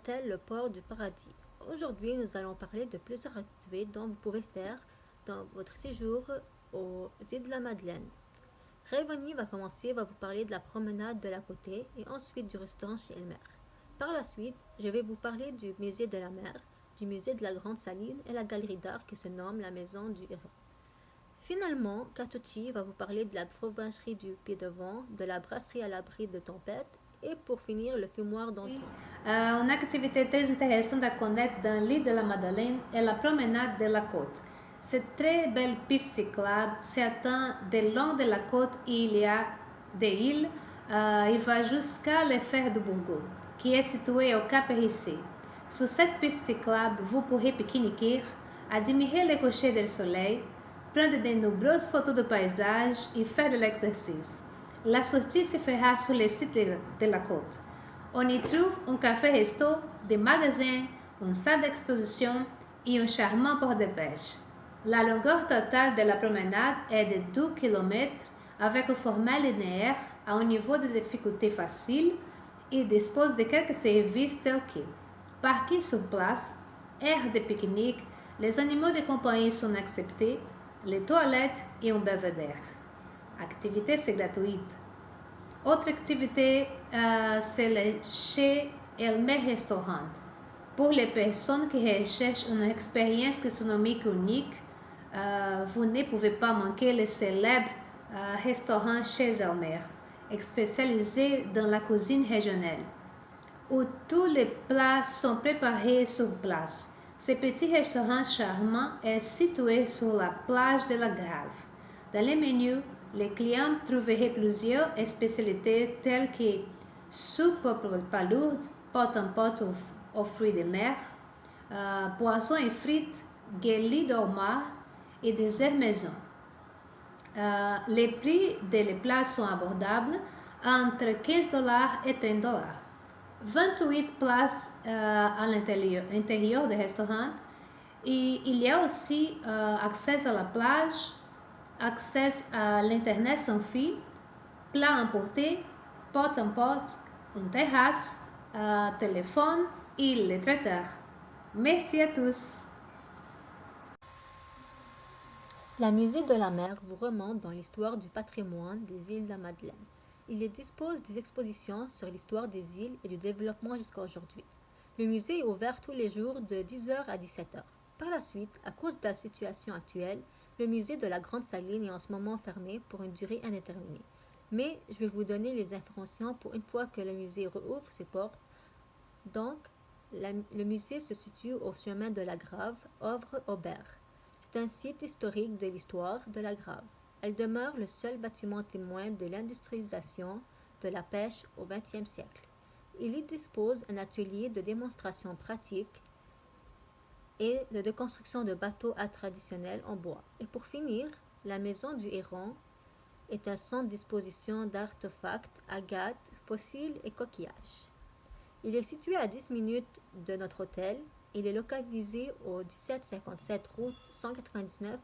l'hôtel Le Port du Paradis. Aujourd'hui, nous allons parler de plusieurs activités dont vous pouvez faire dans votre séjour aux îles de la Madeleine. Rayvani va vous parler de la promenade de la côté et ensuite du restaurant chez Elmer. Par la suite, je vais vous parler du musée de la mer, du musée de la Grande Saline et la galerie d'art qui se nomme la Maison du Héron. Finalement, Katuchi va vous parler de la fromagerie du Pied-de-Vent, de la brasserie à l'abri de tempête et pour finir le fumoir d'Antoine. Une activité très intéressante à connaître dans l'île de la Madeleine est la promenade de la côte. Cette très belle piste cyclable s'étend de long de la côte et il y a des îles et va jusqu'à les Fers de Bourgogne, qui est situé au Cap Hérissé. Sur cette piste cyclable, vous pourrez pique-niquer, admirer les couchers du soleil, prendre de nombreuses photos de paysages et faire de l'exercice. La sortie se fera sur le site de la côte. On y trouve un café-resto, des magasins, une salle d'exposition et un charmant port de pêche. La longueur totale de la promenade est de 2 km avec un format linéaire à un niveau de difficulté facile et dispose de quelques services tels que parking sur place, aire de pique-nique, les animaux de compagnie sont acceptés, les toilettes et un belvédère. Activité, c'est gratuite. Autre activité, c'est le chez Elmer Restaurant. Pour les personnes qui recherchent une expérience gastronomique unique, vous ne pouvez pas manquer le célèbre restaurant chez Elmer, spécialisé dans la cuisine régionale, où tous les plats sont préparés sur place. Ce petit restaurant charmant est situé sur la plage de la Grave. Dans les menus, les clients trouveraient plusieurs spécialités telles que soupe palourde, pot-en-pot aux fruits de mer, poissons et frites, guélis d'homard et des airs maison. Les prix des plats sont abordables, entre 15 dollars et 30 dollars. 28 places à l'intérieur du restaurant et il y a aussi accès à la plage, accès à l'internet sans fil, plat emporté, pot-en-pot, une terrasse, téléphone et le traiteur. Merci à tous. La Musée de la mer vous remonte dans l'histoire du patrimoine des îles de la Madeleine. Il y dispose des expositions sur l'histoire des îles et du développement jusqu'à aujourd'hui. Le musée est ouvert tous les jours de 10h à 17h. Par la suite, à cause de la situation actuelle, le musée de la Grande Saline est en ce moment fermé pour une durée indéterminée. Mais je vais vous donner les informations pour une fois que le musée rouvre ses portes. Donc, le musée se situe au chemin de la Grave, Ovre-Aubert. C'est un site historique de l'histoire de la Grave. Elle demeure le seul bâtiment témoin de l'industrialisation de la pêche au XXe siècle. Il y dispose d'un atelier de démonstration pratique et de construction de bateaux traditionnels en bois. Et pour finir, la Maison du Héron est un centre d'exposition d'artefacts, agates, fossiles et coquillages. Il est situé à 10 minutes de notre hôtel. Il est localisé au 1757 route 199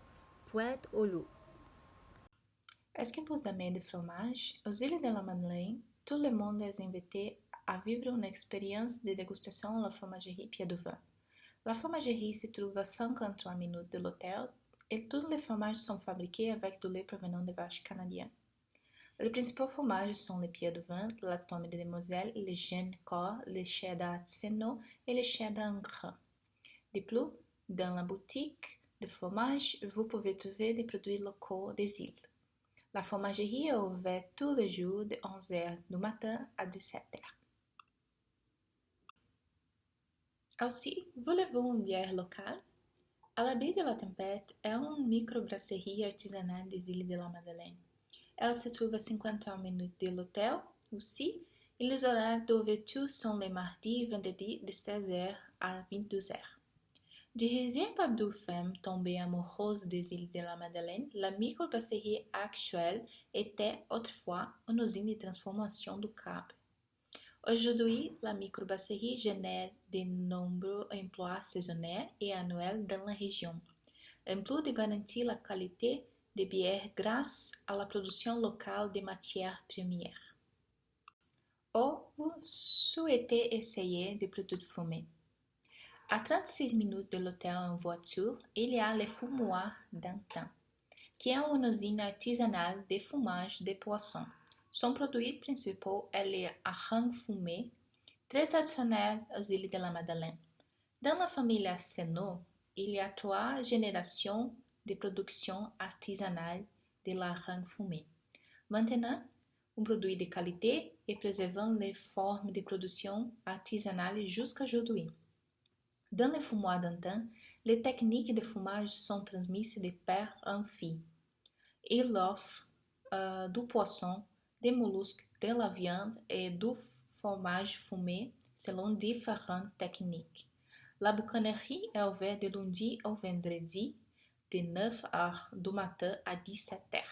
Pointe-aux-Loups. Est-ce que vous aimez du fromage? Aux îles de la Madeleine, tout le monde est invité à vivre une expérience de dégustation à la fromagerie Pied de Vin. La fromagerie se trouve à 53 minutes de l'hôtel et tous les fromages sont fabriqués avec du lait provenant de vaches canadiennes. Les principaux fromages sont le Pied de Vin, la Tome de Moselle, le Gênes Corps, le cheddar Senno et le cheddar en grains. De plus, dans la boutique de fromage, vous pouvez trouver des produits locaux des îles. La fromagerie est ouverte tous les jours de 11h du matin à 17h. Aussi, voulez-vous une bière locale? À l'abri de la tempête est une microbrasserie artisanale des îles de la Madeleine. Elle se trouve à 51 minutes de l'hôtel aussi, et les horaires d'ouverture sont les mardis et vendredis de 16h à 22h. Dirigée par deux femmes tombées amoureuses des îles de la Madeleine, la microbrasserie actuelle était autrefois une usine de transformation du Cap. Aujourd'hui, la microbrasserie génère de nombreux emplois saisonniers et annuels dans la région, en plus de garantir la qualité de bière grâce à la production locale de matières premières. ou vous souhaitez essayer des produits fumés. À 36 minutes de l'hôtel en voiture, il y a le fumoir d'Antin, qui est une usine artisanale de fumage de poissons. Son produit principal est le hareng fumé, très traditionnel aux îles de la Madeleine. Dans la famille Senot, il y a 3 générations de production artisanale de l'hareng fumé. Maintenant, un produit de qualité et préservant les formes de production artisanale jusqu'à aujourd'hui. Dans le fumoir d'Antin, les techniques de fumage sont transmises de père en fille. Il offre du poisson, des mollusques, de la viande et du fromage fumé selon différentes techniques. La boucanerie est ouverte de lundi au vendredi de 9h du matin à 17h.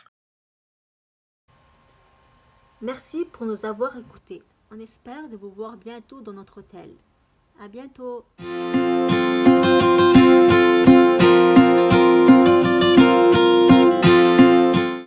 Merci pour nous avoir écoutés. On espère de vous voir bientôt dans notre hôtel. À bientôt!